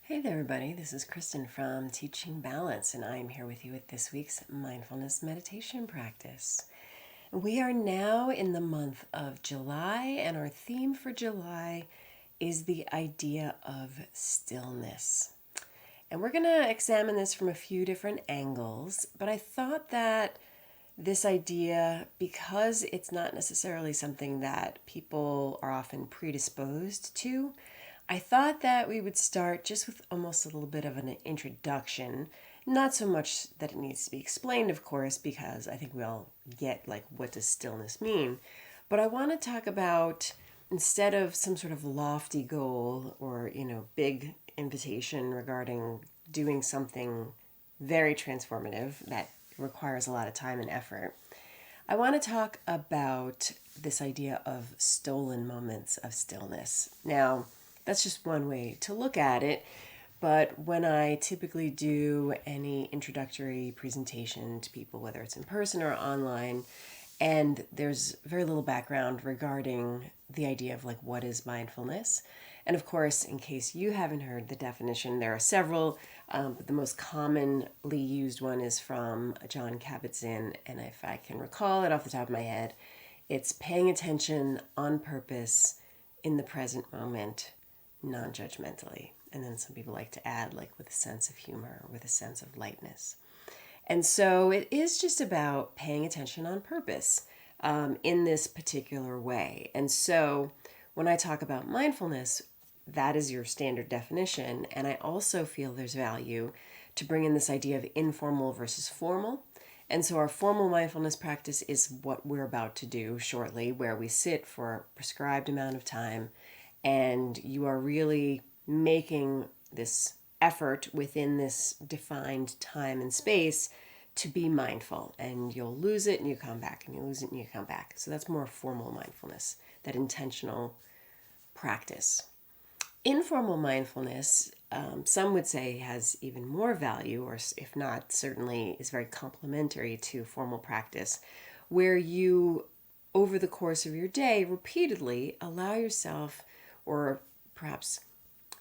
Hey there, everybody. This is Kristin from Teaching Balance, and I'm here with you with this week's mindfulness meditation practice. We are now in the month of July, and our theme for July is the idea of stillness. And we're going to examine this from a few different angles, but I thought that this idea, because it's not necessarily something that people are often predisposed to, I thought that we would start just with almost a little bit of an introduction. Not so much that it needs to be explained, of course, because I think we all get like what does stillness mean. But I want to talk about, instead of some sort of lofty goal or, big invitation regarding doing something very transformative that requires a lot of time and effort, I want to talk about this idea of stolen moments of stillness. Now, that's just one way to look at it, but when I typically do any introductory presentation to people, whether it's in person or online, and there's very little background regarding the idea of like what is mindfulness. And of course, in case you haven't heard the definition, there are several. But the most commonly used one is from John Kabat-Zinn, and if I can recall it off the top of my head, it's paying attention on purpose in the present moment, non-judgmentally. And then some people like to add like with a sense of humor or with a sense of lightness. And so it is just about paying attention on purpose in this particular way. And so when I talk about mindfulness, that is your standard definition. And I also feel there's value to bring in this idea of informal versus formal. And so our formal mindfulness practice is what we're about to do shortly, where we sit for a prescribed amount of time and you are really making this effort within this defined time and space to be mindful, and you'll lose it and you come back, and you lose it and you come back. So that's more formal mindfulness, that intentional practice. Informal mindfulness, some would say, has even more value, or if not, certainly is very complementary to formal practice, where you, over the course of your day, repeatedly allow yourself, or perhaps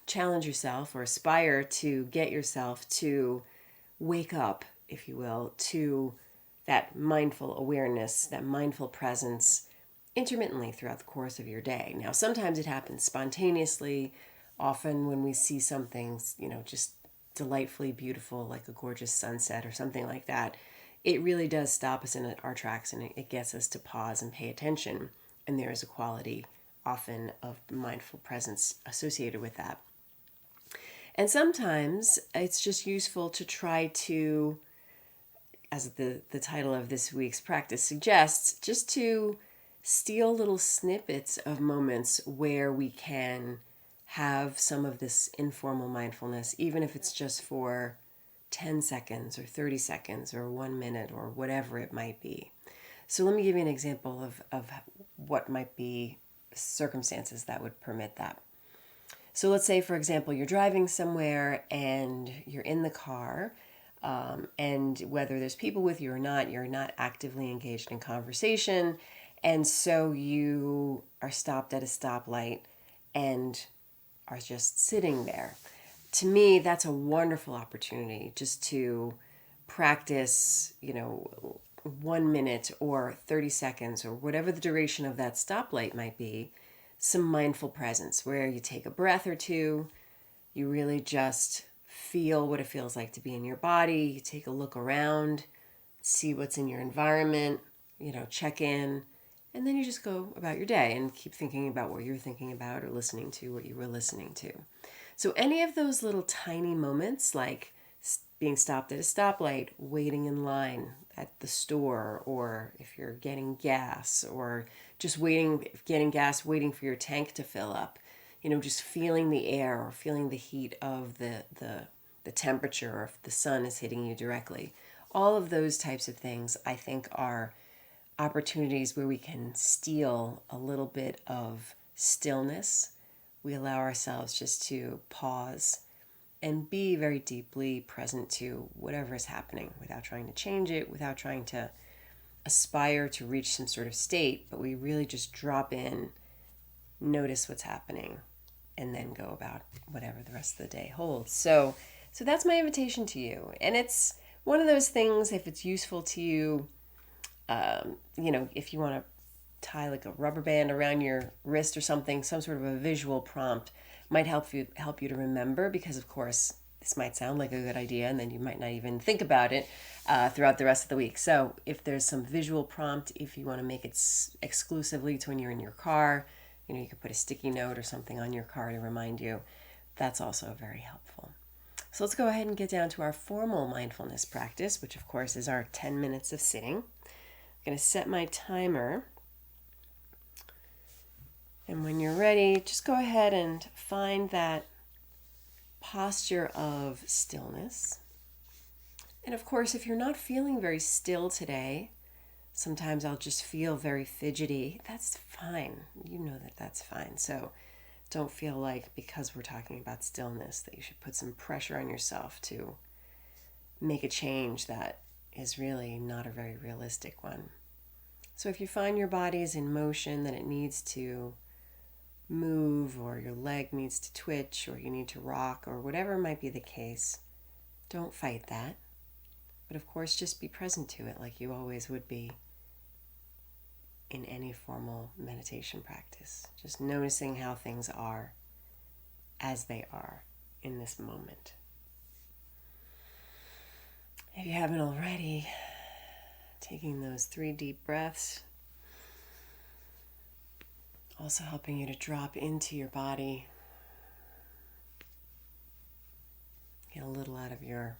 challenge yourself or aspire to get yourself to wake up, if you will, to that mindful awareness, that mindful presence intermittently throughout the course of your day. Now, sometimes it happens spontaneously. Often when we see something, just delightfully beautiful, like a gorgeous sunset or something like that, it really does stop us in our tracks, and it gets us to pause and pay attention. And there is a quality often of mindful presence associated with that. And sometimes it's just useful to try to, as the title of this week's practice suggests, just to steal little snippets of moments where we can have some of this informal mindfulness, even if it's just for 10 seconds or 30 seconds or 1 minute or whatever it might be. So let me give you an example of what might be circumstances that would permit that. So let's say, for example, you're driving somewhere and you're in the car, and whether there's people with you or not, you're not actively engaged in conversation. And so you are stopped at a stoplight and are just sitting there. To me, that's a wonderful opportunity just to practice, 1 minute or 30 seconds or whatever the duration of that stoplight might be, some mindful presence where you take a breath or two, you really just feel what it feels like to be in your body, you take a look around, see what's in your environment, check in, and then you just go about your day and keep thinking about what you're thinking about or listening to what you were listening to. So any of those little tiny moments, like being stopped at a stoplight, waiting in line at the store, or if you're getting gas, or just getting gas, waiting for your tank to fill up, just feeling the air or feeling the heat of the temperature, or if the sun is hitting you directly. All of those types of things, I think, are opportunities where we can steal a little bit of stillness. We allow ourselves just to pause and be very deeply present to whatever is happening without trying to change it, without trying to aspire to reach some sort of state, but we really just drop in, notice what's happening, and then go about whatever the rest of the day holds. So that's my invitation to you. And it's one of those things, if it's useful to you, if you want to tie like a rubber band around your wrist or something, some sort of a visual prompt might help you to remember, because of course this might sound like a good idea and then you might not even think about it throughout the rest of the week. So if there's some visual prompt, if you want to make it exclusively to when you're in your car, you could put a sticky note or something on your car to remind you. That's also very helpful. So let's go ahead and get down to our formal mindfulness practice, which of course is our 10 minutes of sitting. I'm going to set my timer. And when you're ready, just go ahead and find that posture of stillness. And of course, if you're not feeling very still today, sometimes I'll just feel very fidgety. That's fine. You know that that's fine. So don't feel like because we're talking about stillness that you should put some pressure on yourself to make a change that is really not a very realistic one. So if you find your body is in motion, that it needs to move, or your leg needs to twitch, or you need to rock, or whatever might be the case, don't fight that. But of course, just be present to it like you always would be in any formal meditation practice. Just noticing how things are as they are in this moment. If you haven't already, taking those 3 deep breaths, also helping you to drop into your body, get a little out of your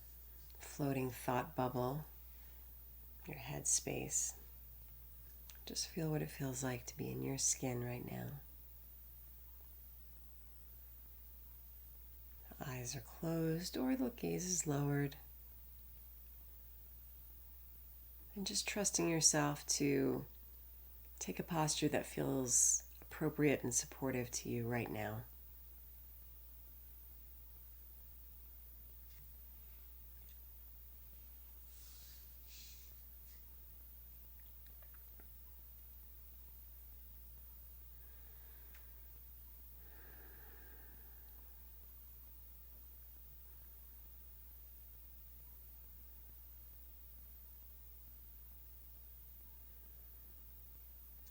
floating thought bubble, your head space. Just feel what it feels like to be in your skin right now. The eyes are closed or the gaze is lowered. And just trusting yourself to take a posture that feels appropriate and supportive to you right now.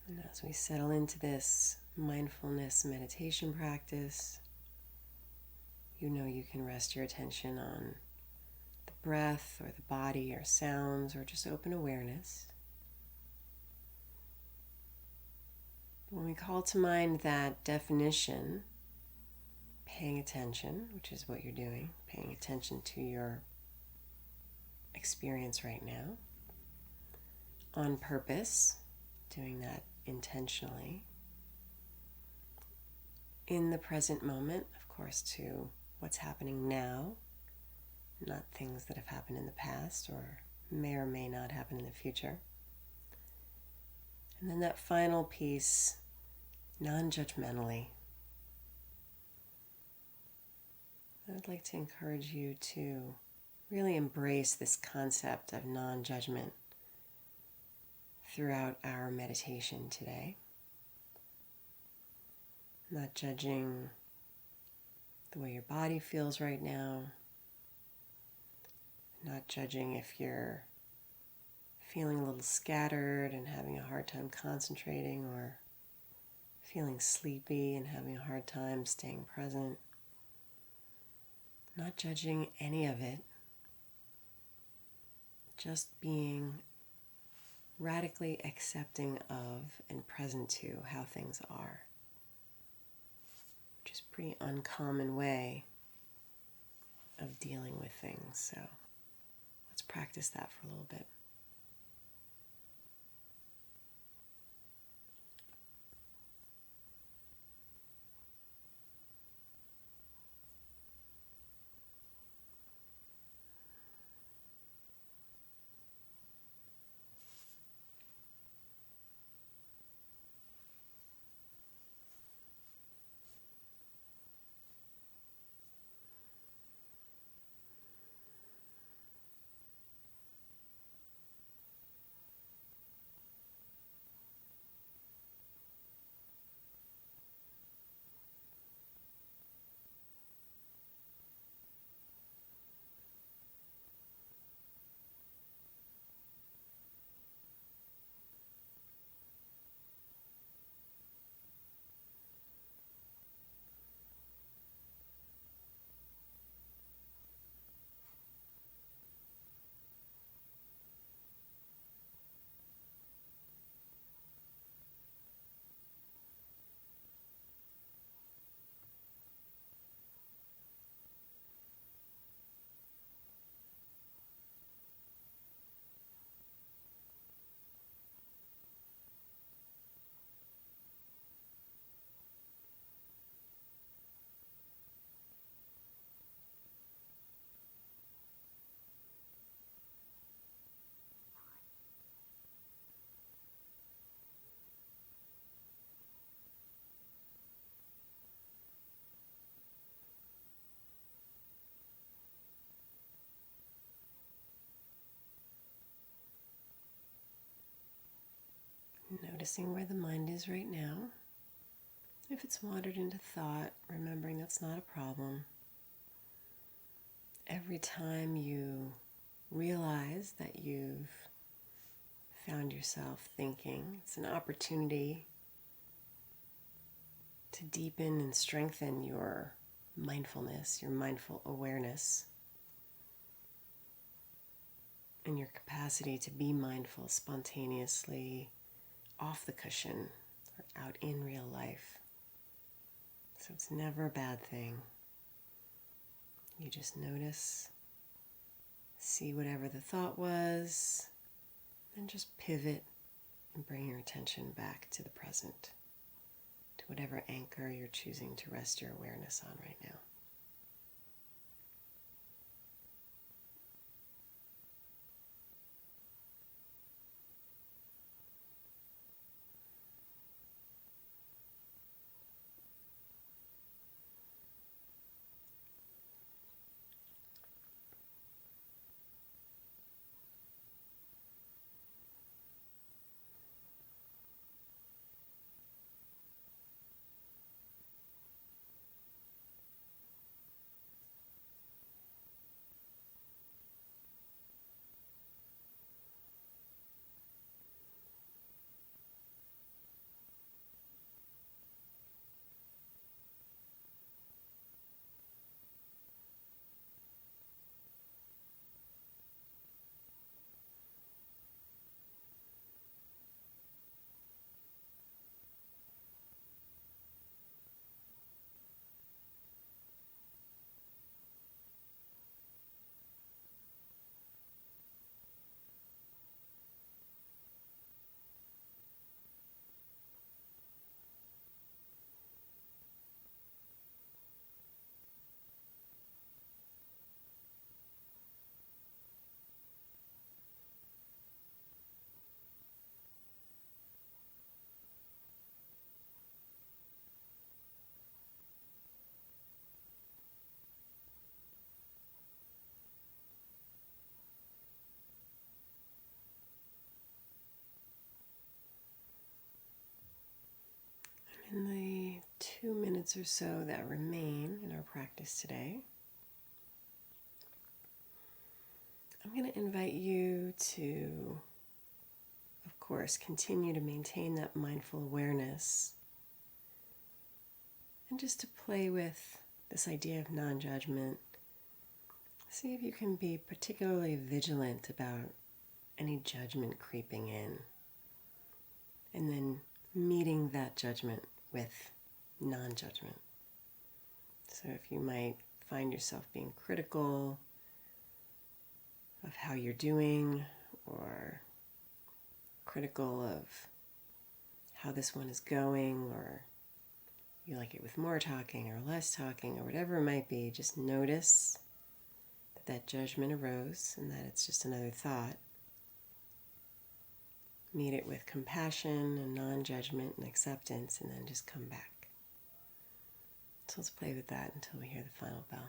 And as we settle into this mindfulness meditation practice, you can rest your attention on the breath or the body or sounds or just open awareness. When we call to mind that definition, paying attention, which is what you're doing, paying attention to your experience right now, on purpose, doing that intentionally, in the present moment, of course, to what's happening now, not things that have happened in the past or may not happen in the future. And then that final piece, non-judgmentally. I'd like to encourage you to really embrace this concept of non-judgment throughout our meditation today. Not judging the way your body feels right now. Not judging if you're feeling a little scattered and having a hard time concentrating, or feeling sleepy and having a hard time staying present. Not judging any of it. Just being radically accepting of and present to how things are. Which is a pretty uncommon way of dealing with things. So let's practice that for a little bit. noticing where the mind is right now. If it's wandered into thought, remembering that's not a problem. Every time you realize that you've found yourself thinking, it's an opportunity to deepen and strengthen your mindfulness, your mindful awareness, and your capacity to be mindful spontaneously off the cushion or out in real life. So it's never a bad thing. You just notice, see whatever the thought was, and just pivot and bring your attention back to the present, to whatever anchor you're choosing to rest your awareness on right now. In the 2 minutes or so that remain in our practice today, I'm going to invite you to, of course, continue to maintain that mindful awareness and just to play with this idea of non-judgment. See if you can be particularly vigilant about any judgment creeping in, and then meeting that judgment with non-judgment. So if you might find yourself being critical of how you're doing, or critical of how this one is going, or you like it with more talking or less talking, or whatever it might be, just notice that that judgment arose and that it's just another thought. Meet it with compassion and non-judgment and acceptance, and then just come back. So let's play with that until we hear the final bell.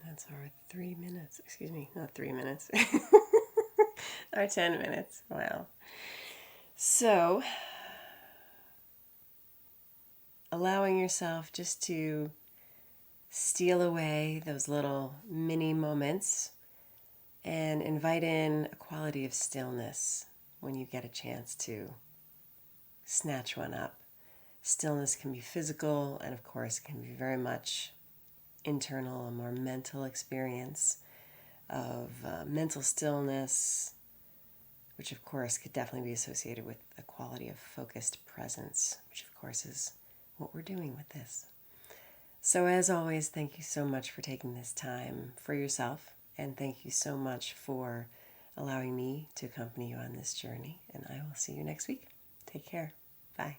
That's our 3 minutes. Excuse me, not 3 minutes. Our 10 minutes. Wow. So, allowing yourself just to steal away those little mini moments and invite in a quality of stillness when you get a chance to snatch one up. Stillness can be physical, and of course, it can be very much internal, a more mental experience of mental stillness, which of course could definitely be associated with a quality of focused presence, which of course is what we're doing with this. So as always, thank you so much for taking this time for yourself, and thank you so much for allowing me to accompany you on this journey, and I will see you next week. Take care. Bye.